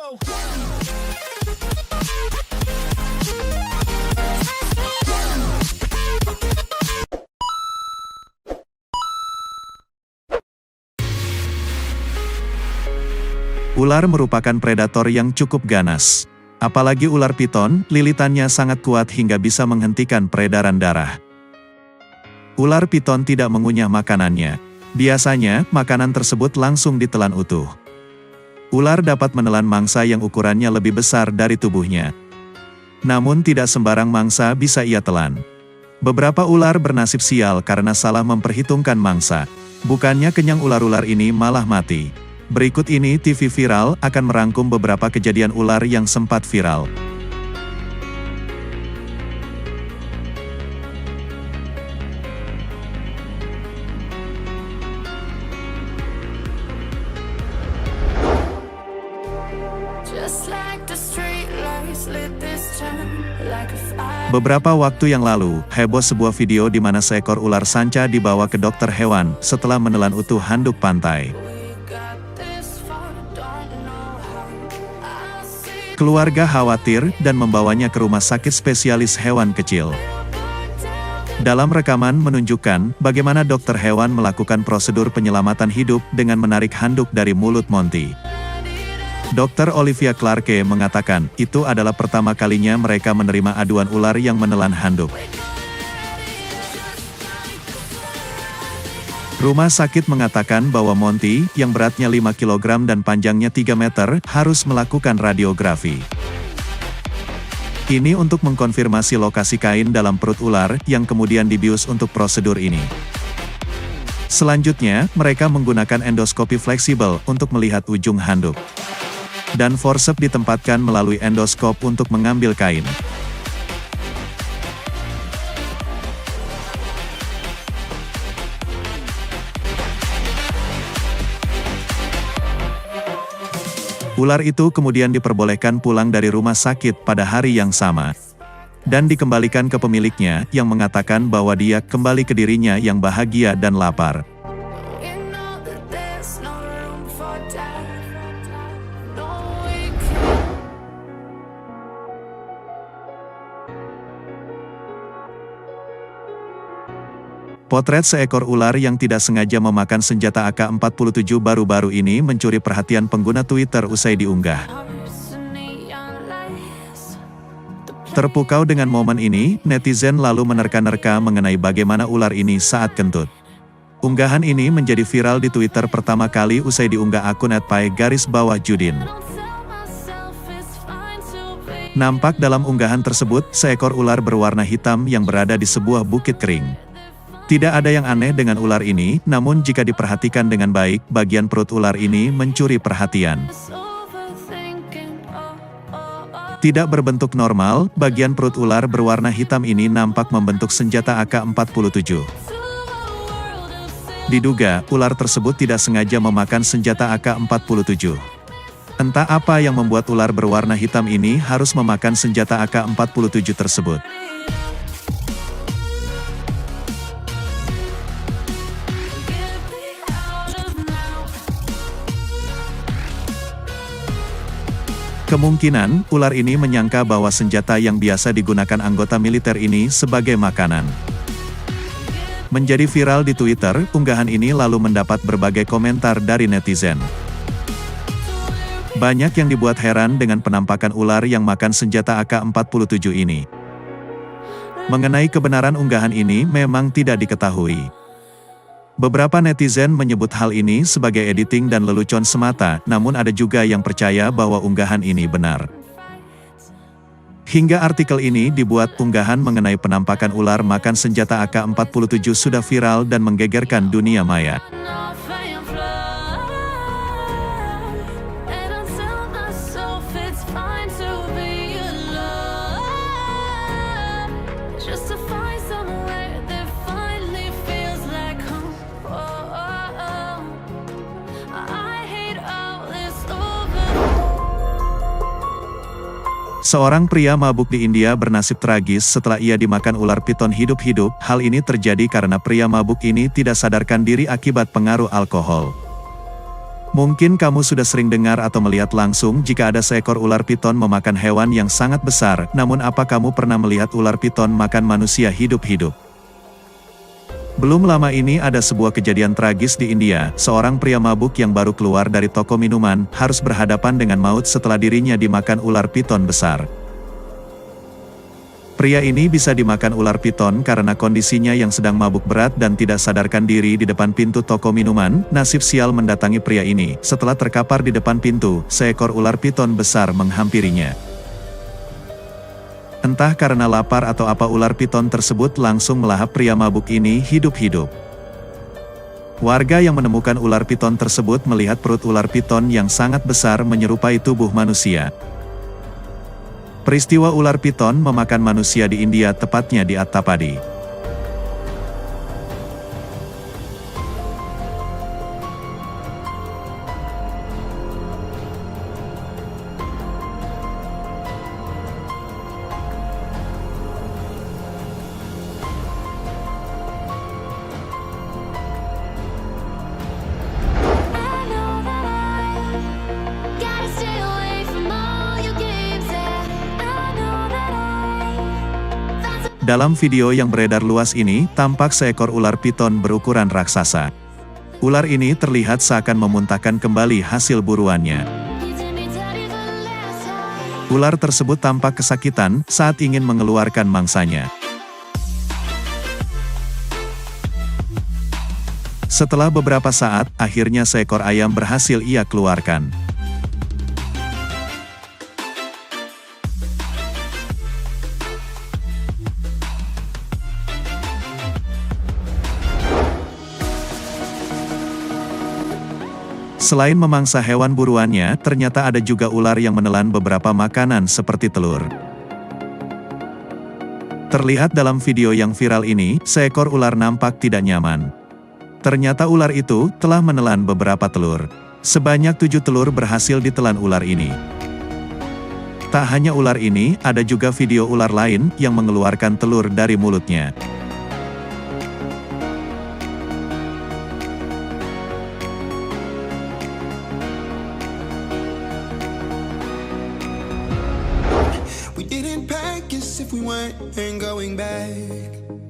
Ular merupakan predator yang cukup ganas. Apalagi ular piton, lilitannya sangat kuat hingga bisa menghentikan peredaran darah. Ular piton tidak mengunyah makanannya. Biasanya, makanan tersebut langsung ditelan utuh. Ular dapat menelan mangsa yang ukurannya lebih besar dari tubuhnya. Namun tidak sembarang mangsa bisa ia telan. Beberapa ular bernasib sial karena salah memperhitungkan mangsa. Bukannya kenyang, ular-ular ini malah mati. Berikut ini TV Viral akan merangkum beberapa kejadian ular yang sempat viral. Beberapa waktu yang lalu, heboh sebuah video di mana seekor ular sanca dibawa ke dokter hewan setelah menelan utuh handuk pantai. Keluarga khawatir dan membawanya ke rumah sakit spesialis hewan kecil. Dalam rekaman menunjukkan bagaimana dokter hewan melakukan prosedur penyelamatan hidup dengan menarik handuk dari mulut Monty. Dr. Olivia Clarke mengatakan, itu adalah pertama kalinya mereka menerima aduan ular yang menelan handuk. Rumah sakit mengatakan bahwa Monty, yang beratnya 5 kg dan panjangnya 3 meter, harus melakukan radiografi. Ini untuk mengkonfirmasi lokasi kain dalam perut ular, yang kemudian dibius untuk prosedur ini. Selanjutnya, mereka menggunakan endoskopi fleksibel untuk melihat ujung handuk. Dan forceps ditempatkan melalui endoskop untuk mengambil kain. Ular itu kemudian diperbolehkan pulang dari rumah sakit pada hari yang sama. Dan dikembalikan ke pemiliknya, yang mengatakan bahwa dia kembali ke dirinya yang bahagia dan lapar. Potret seekor ular yang tidak sengaja memakan senjata AK-47 baru-baru ini mencuri perhatian pengguna Twitter usai diunggah. Terpukau dengan momen ini, netizen lalu menerka-nerka mengenai bagaimana ular ini saat kentut. Unggahan ini menjadi viral di Twitter pertama kali usai diunggah akun @pai_judin. Nampak dalam unggahan tersebut, seekor ular berwarna hitam yang berada di sebuah bukit kering. Tidak ada yang aneh dengan ular ini, namun jika diperhatikan dengan baik, bagian perut ular ini mencuri perhatian. Tidak berbentuk normal, bagian perut ular berwarna hitam ini nampak membentuk senjata AK-47. Diduga, ular tersebut tidak sengaja memakan senjata AK-47. Entah apa yang membuat ular berwarna hitam ini harus memakan senjata AK-47 tersebut. Kemungkinan, ular ini menyangka bahwa senjata yang biasa digunakan anggota militer ini sebagai makanan. Menjadi viral di Twitter, unggahan ini lalu mendapat berbagai komentar dari netizen. Banyak yang dibuat heran dengan penampakan ular yang makan senjata AK-47 ini. Mengenai kebenaran unggahan ini memang tidak diketahui. Beberapa netizen menyebut hal ini sebagai editing dan lelucon semata, namun ada juga yang percaya bahwa unggahan ini benar. Hingga artikel ini dibuat, unggahan mengenai penampakan ular makan senjata AK-47 sudah viral dan menggegerkan dunia maya. Seorang pria mabuk di India bernasib tragis setelah ia dimakan ular piton hidup-hidup. Hal ini terjadi karena pria mabuk ini tidak sadarkan diri akibat pengaruh alkohol. Mungkin kamu sudah sering dengar atau melihat langsung jika ada seekor ular piton memakan hewan yang sangat besar, namun apa kamu pernah melihat ular piton makan manusia hidup-hidup? Belum lama ini ada sebuah kejadian tragis di India, seorang pria mabuk yang baru keluar dari toko minuman, harus berhadapan dengan maut setelah dirinya dimakan ular piton besar. Pria ini bisa dimakan ular piton karena kondisinya yang sedang mabuk berat dan tidak sadarkan diri di depan pintu toko minuman. Nasib sial mendatangi pria ini. Setelah terkapar di depan pintu, seekor ular piton besar menghampirinya. Entah karena lapar atau apa, ular piton tersebut langsung melahap pria mabuk ini hidup-hidup. Warga yang menemukan ular piton tersebut melihat perut ular piton yang sangat besar menyerupai tubuh manusia. Peristiwa ular piton memakan manusia di India, tepatnya di Attapadi. Dalam video yang beredar luas ini, tampak seekor ular piton berukuran raksasa. Ular ini terlihat seakan memuntahkan kembali hasil buruannya. Ular tersebut tampak kesakitan saat ingin mengeluarkan mangsanya. Setelah beberapa saat, akhirnya seekor ayam berhasil ia keluarkan. Selain memangsa hewan buruannya, ternyata ada juga ular yang menelan beberapa makanan seperti telur. Terlihat dalam video yang viral ini, seekor ular nampak tidak nyaman. Ternyata ular itu telah menelan beberapa telur. Sebanyak 7 telur berhasil ditelan ular ini. Tak hanya ular ini, ada juga video ular lain yang mengeluarkan telur dari mulutnya.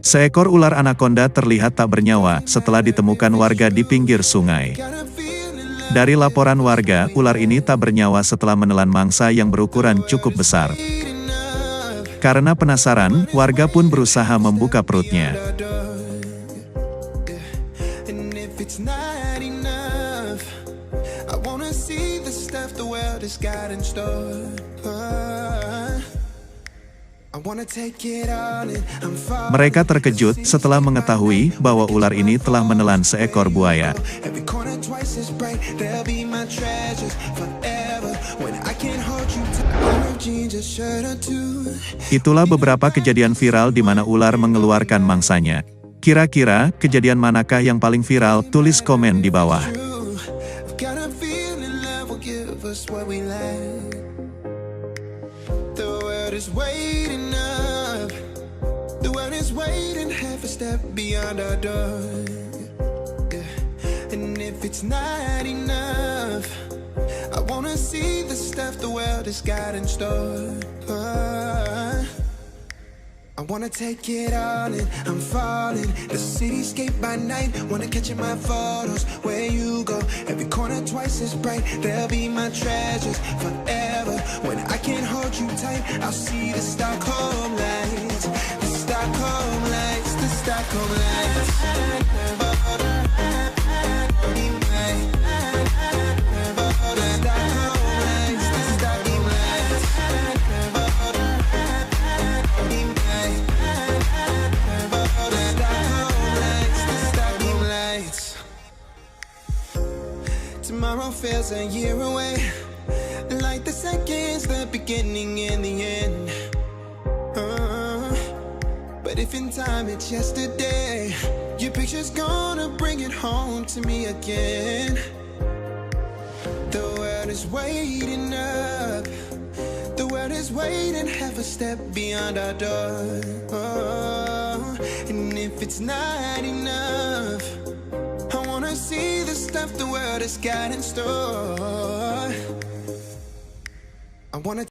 Seekor ular anaconda terlihat tak bernyawa setelah ditemukan warga di pinggir sungai. Dari laporan warga, ular ini tak bernyawa setelah menelan mangsa yang berukuran cukup besar. Karena penasaran, warga pun berusaha membuka perutnya. Mereka terkejut setelah mengetahui bahwa ular ini telah menelan seekor buaya. Itulah beberapa kejadian viral di mana ular mengeluarkan mangsanya. Kira-kira, kejadian manakah yang paling viral? Tulis komen di bawah. The world is waiting half a step beyond our door. And if it's not enough, I wanna see the stuff the world has got in store. I wanna take it all in, I'm falling. The cityscape by night, wanna catch in my photos. Where you go, every corner twice as bright. They'll be my treasures forever. When I can't hold you tight, I'll see the Stockholm lights. The Stockholm lights, the Stockholm lights. Tomorrow feels a year away, like the seconds, the beginning and the end. But if in time it's yesterday, your picture's gonna bring it home to me again. The world is waiting up, the world is waiting half a step beyond our door. And if it's not enough, I wanna see the stuff the world has got in store. I wanna